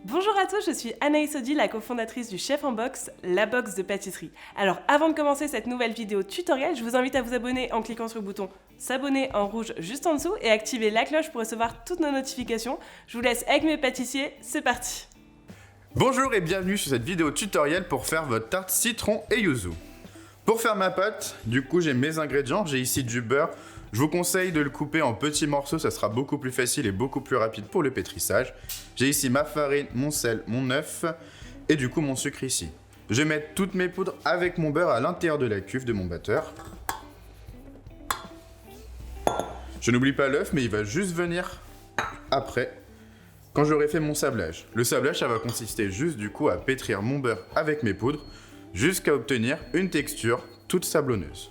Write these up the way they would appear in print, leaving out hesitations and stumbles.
Bonjour à tous, je suis Anaïs Audi, la cofondatrice du Chef en Box, la box de pâtisserie. Alors avant de commencer cette nouvelle vidéo tutoriel, je vous invite à vous abonner en cliquant sur le bouton s'abonner en rouge juste en dessous et activer la cloche pour recevoir toutes nos notifications. Je vous laisse avec mes pâtissiers, c'est parti. Bonjour et bienvenue sur cette vidéo tutoriel pour faire votre tarte citron et yuzu. Pour faire ma pâte, du coup j'ai mes ingrédients, j'ai ici du beurre. Je vous conseille de le couper en petits morceaux, ça sera beaucoup plus facile et beaucoup plus rapide pour le pétrissage. J'ai ici ma farine, mon sel, mon œuf et du coup mon sucre ici. Je vais mettre toutes mes poudres avec mon beurre à l'intérieur de la cuve de mon batteur. Je n'oublie pas l'œuf, mais il va juste venir après, quand j'aurai fait mon sablage. Le sablage, ça va consister juste du coup à pétrir mon beurre avec mes poudres jusqu'à obtenir une texture toute sablonneuse.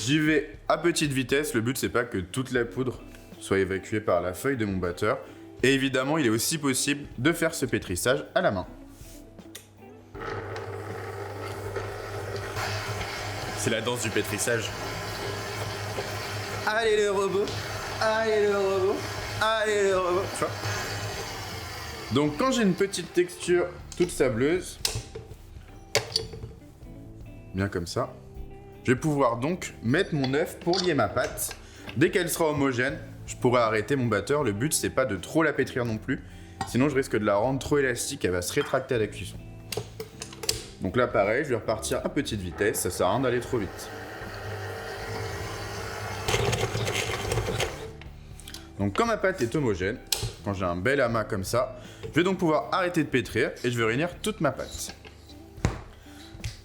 J'y vais à petite vitesse, le but c'est pas que toute la poudre soit évacuée par la feuille de mon batteur. Et évidemment, il est aussi possible de faire ce pétrissage à la main. C'est la danse du pétrissage. Allez le robot, allez le robot, allez le robot. Tu vois ? Donc quand j'ai une petite texture toute sableuse, bien comme ça, je vais pouvoir donc mettre mon œuf pour lier ma pâte. Dès qu'elle sera homogène, je pourrai arrêter mon batteur. Le but, c'est pas de trop la pétrir non plus. Sinon, je risque de la rendre trop élastique, elle va se rétracter à la cuisson. Donc là, pareil, je vais repartir à petite vitesse. Ça sert à rien d'aller trop vite. Donc quand ma pâte est homogène, quand j'ai un bel amas comme ça, je vais donc pouvoir arrêter de pétrir et je vais réunir toute ma pâte.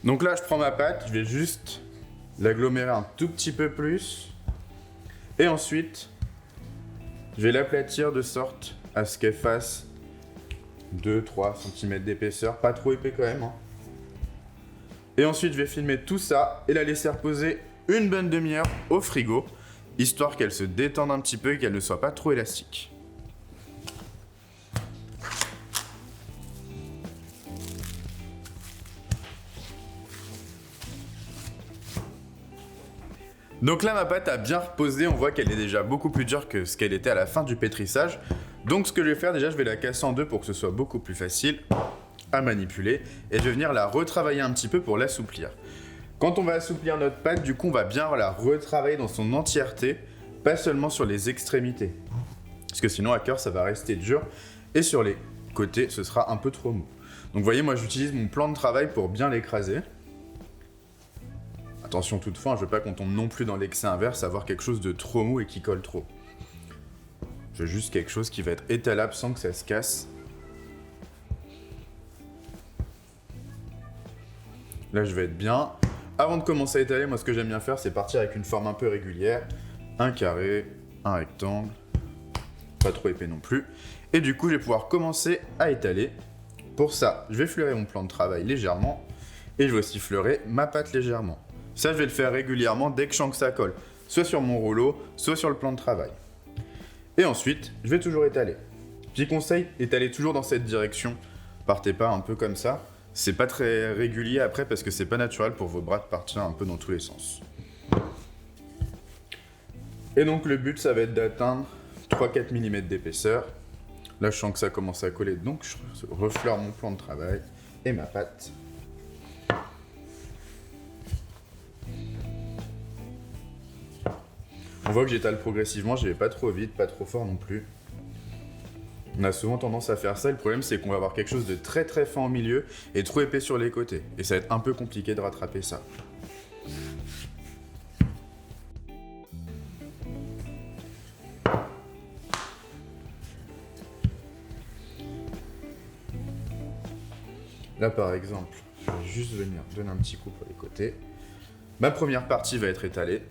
Donc là, je prends ma pâte, je vais juste l'agglomérer un tout petit peu plus. Et ensuite, je vais l'aplatir de sorte à ce qu'elle fasse 2-3 cm d'épaisseur, pas trop épais quand même. Et ensuite, je vais filmer tout ça et la laisser reposer une bonne demi-heure au frigo, histoire qu'elle se détende un petit peu et qu'elle ne soit pas trop élastique. Donc là, ma pâte a bien reposé, on voit qu'elle est déjà beaucoup plus dure que ce qu'elle était à la fin du pétrissage. Donc ce que je vais faire déjà, je vais la casser en deux pour que ce soit beaucoup plus facile à manipuler. Et je vais venir la retravailler un petit peu pour l'assouplir. Quand on va assouplir notre pâte, du coup, on va bien la retravailler dans son entièreté, pas seulement sur les extrémités. Parce que sinon, à cœur, ça va rester dur. Et sur les côtés, ce sera un peu trop mou. Donc vous voyez, moi j'utilise mon plan de travail pour bien l'écraser. Attention toutefois, je veux pas qu'on tombe non plus dans l'excès inverse, avoir quelque chose de trop mou et qui colle trop. Je veux juste quelque chose qui va être étalable sans que ça se casse. Là, je vais être bien. Avant de commencer à étaler, moi ce que j'aime bien faire, c'est partir avec une forme un peu régulière. Un carré, un rectangle, pas trop épais non plus. Et du coup, je vais pouvoir commencer à étaler. Pour ça, je vais fleurer mon plan de travail légèrement. Et je vais aussi fleurer ma pâte légèrement. Ça, je vais le faire régulièrement dès que je sens que ça colle, soit sur mon rouleau, soit sur le plan de travail. Et ensuite, je vais toujours étaler. Petit conseil, étaler toujours dans cette direction. Partez pas un peu comme ça. C'est pas très régulier après parce que c'est pas naturel pour vos bras de partir un peu dans tous les sens. Et donc le but, ça va être d'atteindre 3-4 mm d'épaisseur. Là, je sens que ça commence à coller, donc je refleure mon plan de travail et ma pâte. On voit que j'étale progressivement, je vais pas trop vite, pas trop fort non plus. On a souvent tendance à faire ça, le problème c'est qu'on va avoir quelque chose de très très fin au milieu et trop épais sur les côtés. Et ça va être un peu compliqué de rattraper ça. Là par exemple, je vais juste venir donner un petit coup pour les côtés. Ma première partie va être étalée.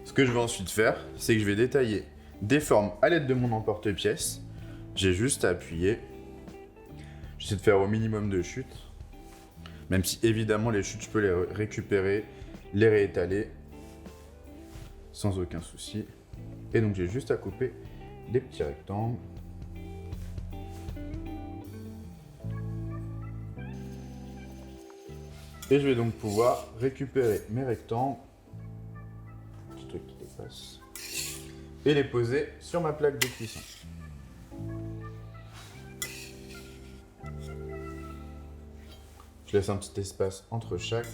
Ce que je vais ensuite faire, c'est que je vais détailler des formes à l'aide de mon emporte-pièce. J'ai juste à appuyer. J'essaie de faire au minimum de chutes. Même si évidemment les chutes, je peux les récupérer, les réétaler sans aucun souci. Et donc j'ai juste à couper des petits rectangles. Et je vais donc pouvoir récupérer mes rectangles. Petit truc qui dépasse. Et les poser sur ma plaque de cuisson. Je laisse un petit espace entre chaque.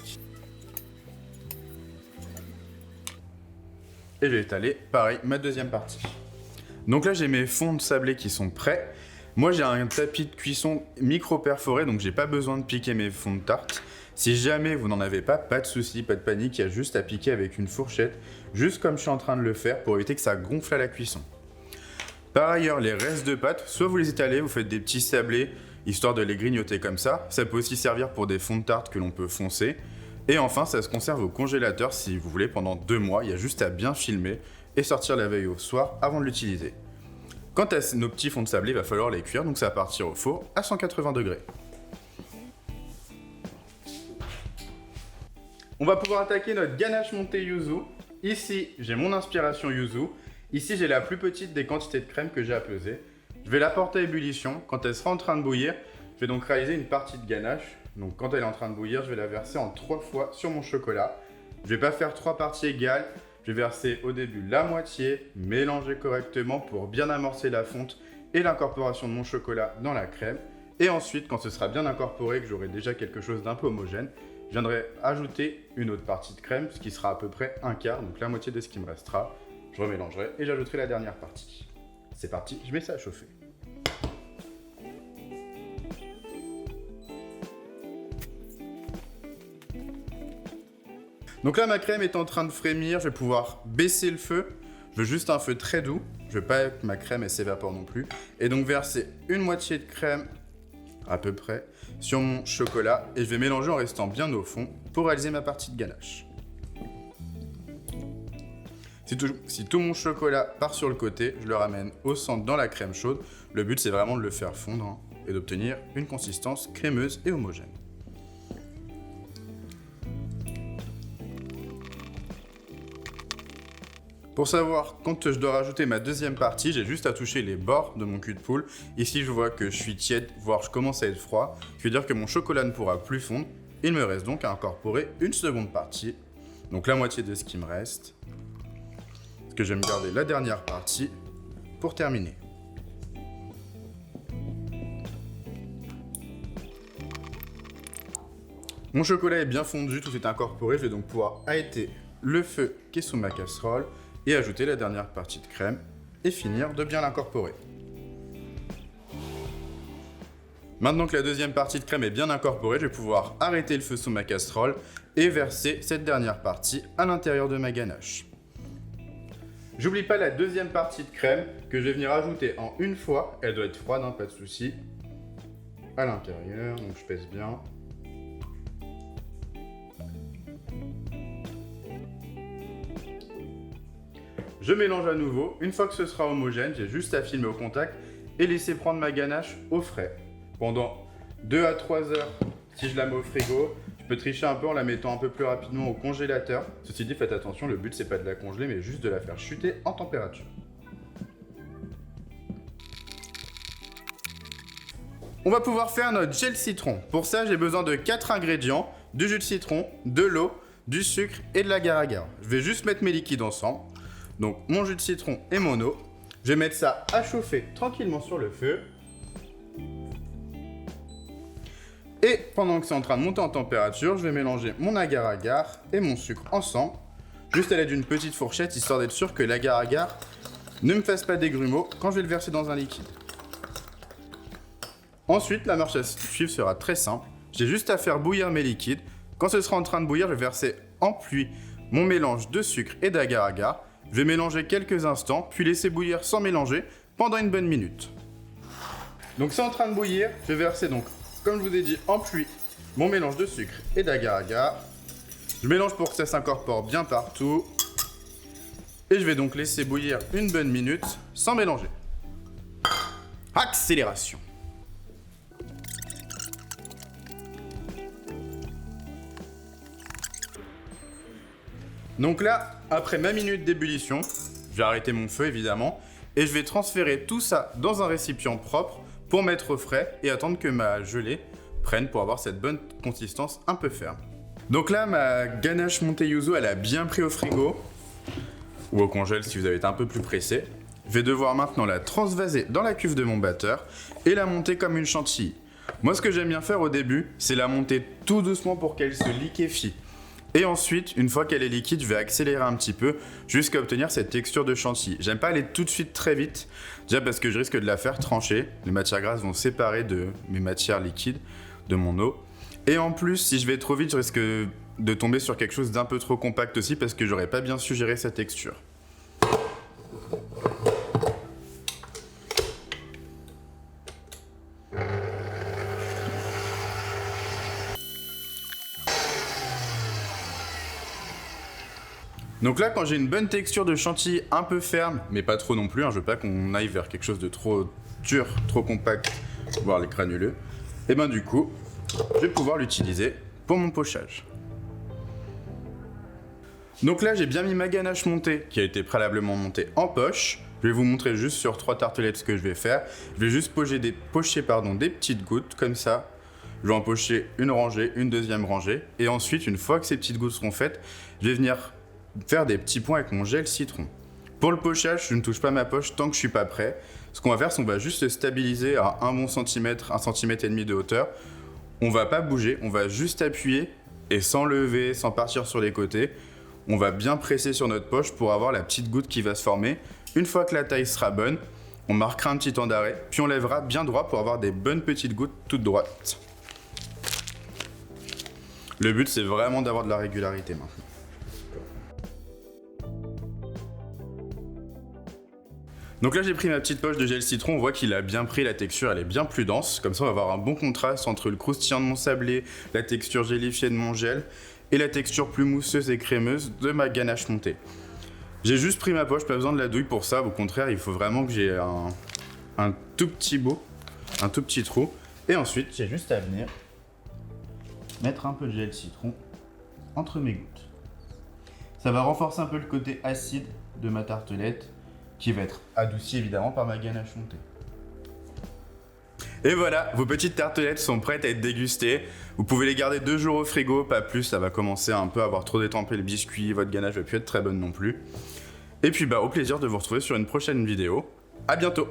Et je vais étaler, pareil, ma deuxième partie. Donc là, j'ai mes fonds de sablé qui sont prêts. Moi, j'ai un tapis de cuisson micro-perforé, donc j'ai pas besoin de piquer mes fonds de tarte. Si jamais vous n'en avez pas de souci, pas de panique, il y a juste à piquer avec une fourchette, juste comme je suis en train de le faire, pour éviter que ça gonfle à la cuisson. Par ailleurs, les restes de pâte, soit vous les étalez, vous faites des petits sablés, histoire de les grignoter comme ça. Ça peut aussi servir pour des fonds de tarte que l'on peut foncer. Et enfin, ça se conserve au congélateur si vous voulez pendant 2 mois. Il y a juste à bien filmer et sortir la veille au soir avant de l'utiliser. Quant à nos petits fonds de sablé, il va falloir les cuire, donc ça va partir au four à 180 degrés. On va pouvoir attaquer notre ganache montée yuzu. Ici, j'ai mon inspiration yuzu. Ici, j'ai la plus petite des quantités de crème que j'ai à peser. Je vais la porter à ébullition. Quand elle sera en train de bouillir, je vais donc réaliser une partie de ganache. Donc quand elle est en train de bouillir, je vais la verser en 3 fois sur mon chocolat. Je ne vais pas faire 3 parties égales. Je vais verser au début la moitié, mélanger correctement pour bien amorcer la fonte et l'incorporation de mon chocolat dans la crème. Et ensuite, quand ce sera bien incorporé, que j'aurai déjà quelque chose d'un peu homogène, je viendrai ajouter une autre partie de crème, ce qui sera à peu près un quart, donc la moitié de ce qui me restera. Je remélangerai et j'ajouterai la dernière partie. C'est parti, je mets ça à chauffer. Donc là, ma crème est en train de frémir, je vais pouvoir baisser le feu. Je veux juste un feu très doux, je veux pas que ma crème elle s'évapore non plus. Et donc verser une moitié de crème, à peu près, sur mon chocolat. Et je vais mélanger en restant bien au fond pour réaliser ma partie de ganache. Si tout mon chocolat part sur le côté, je le ramène au centre dans la crème chaude. Le but, c'est vraiment de le faire fondre et d'obtenir une consistance crémeuse et homogène. Pour savoir quand je dois rajouter ma deuxième partie, j'ai juste à toucher les bords de mon cul de poule. Ici, je vois que je suis tiède, voire je commence à être froid. Ce qui veut dire que mon chocolat ne pourra plus fondre. Il me reste donc à incorporer une seconde partie. Donc la moitié de ce qui me reste. Parce que je vais me garder la dernière partie pour terminer. Mon chocolat est bien fondu, tout est incorporé. Je vais donc pouvoir arrêter le feu qui est sous ma casserole et ajouter la dernière partie de crème et finir de bien l'incorporer. Maintenant que la deuxième partie de crème est bien incorporée, je vais pouvoir arrêter le feu sous ma casserole et verser cette dernière partie à l'intérieur de ma ganache. J'oublie pas la deuxième partie de crème que je vais venir ajouter en une fois. Elle doit être froide, pas de souci. À l'intérieur, donc je pèse bien. Je mélange à nouveau. Une fois que ce sera homogène, j'ai juste à filmer au contact et laisser prendre ma ganache au frais. Pendant 2 à 3 heures, si je la mets au frigo, je peux tricher un peu en la mettant un peu plus rapidement au congélateur. Ceci dit, faites attention, le but c'est pas de la congeler, mais juste de la faire chuter en température. On va pouvoir faire notre gel citron. Pour ça, j'ai besoin de 4 ingrédients, du jus de citron, de l'eau, du sucre et de l'agar-agar. Je vais juste mettre mes liquides ensemble. Donc mon jus de citron et mon eau. Je vais mettre ça à chauffer tranquillement sur le feu. Et pendant que c'est en train de monter en température, je vais mélanger mon agar-agar et mon sucre ensemble. Juste à l'aide d'une petite fourchette, histoire d'être sûr que l'agar-agar ne me fasse pas des grumeaux quand je vais le verser dans un liquide. Ensuite, la marche à suivre sera très simple. J'ai juste à faire bouillir mes liquides. Quand ce sera en train de bouillir, je vais verser en pluie mon mélange de sucre et d'agar-agar. Je vais mélanger quelques instants, puis laisser bouillir sans mélanger pendant une bonne minute. Donc c'est en train de bouillir, je vais verser donc, comme je vous ai dit, en pluie mon mélange de sucre et d'agar-agar. Je mélange pour que ça s'incorpore bien partout. Et je vais donc laisser bouillir une bonne minute sans mélanger. Accélération. Donc là, après ma minute d'ébullition, je vais arrêter mon feu évidemment et je vais transférer tout ça dans un récipient propre pour mettre au frais et attendre que ma gelée prenne pour avoir cette bonne consistance un peu ferme. Donc là, ma ganache montée yuzu, elle a bien pris au frigo ou au congèle si vous avez été un peu plus pressé. Je vais devoir maintenant la transvaser dans la cuve de mon batteur et la monter comme une chantilly. Moi, ce que j'aime bien faire au début, c'est la monter tout doucement pour qu'elle se liquéfie. Et ensuite, une fois qu'elle est liquide, je vais accélérer un petit peu jusqu'à obtenir cette texture de chantilly. J'aime pas aller tout de suite très vite, déjà parce que je risque de la faire trancher. Les matières grasses vont se séparer de mes matières liquides, de mon eau. Et en plus, si je vais trop vite, je risque de tomber sur quelque chose d'un peu trop compact aussi parce que j'aurais pas bien su gérer sa texture. Donc là, quand j'ai une bonne texture de chantilly un peu ferme, mais pas trop non plus, je veux pas qu'on aille vers quelque chose de trop dur, trop compact, voire les granuleux, et ben du coup, je vais pouvoir l'utiliser pour mon pochage. Donc là, j'ai bien mis ma ganache montée, qui a été préalablement montée en poche. Je vais vous montrer juste sur 3 tartelettes ce que je vais faire. Je vais juste pocher des petites gouttes, comme ça. Je vais en pocher une rangée, une deuxième rangée, et ensuite, une fois que ces petites gouttes seront faites, je vais venir faire des petits points avec mon gel citron. Pour le pochage, je ne touche pas ma poche tant que je suis pas prêt. Ce qu'on va faire, c'est qu'on va juste se stabiliser à un bon centimètre, 1,5 cm de hauteur. On va pas bouger, on va juste appuyer et sans lever, sans partir sur les côtés. On va bien presser sur notre poche pour avoir la petite goutte qui va se former. Une fois que la taille sera bonne, on marquera un petit temps d'arrêt, puis on lèvera bien droit pour avoir des bonnes petites gouttes toutes droites. Le but, c'est vraiment d'avoir de la régularité maintenant. Donc là, j'ai pris ma petite poche de gel citron, on voit qu'il a bien pris la texture, elle est bien plus dense. Comme ça, on va avoir un bon contraste entre le croustillant de mon sablé, la texture gélifiée de mon gel et la texture plus mousseuse et crémeuse de ma ganache montée. J'ai juste pris ma poche, pas besoin de la douille pour ça. Au contraire, il faut vraiment que j'ai un tout petit bout, un tout petit trou. Et ensuite, j'ai juste à venir mettre un peu de gel citron entre mes gouttes. Ça va renforcer un peu le côté acide de ma tartelette, qui va être adouci évidemment par ma ganache montée. Et voilà, vos petites tartelettes sont prêtes à être dégustées. Vous pouvez les garder 2 jours au frigo, pas plus, ça va commencer à un peu avoir trop détrempé le biscuit, votre ganache va plus être très bonne non plus. Et puis au plaisir de vous retrouver sur une prochaine vidéo. À bientôt!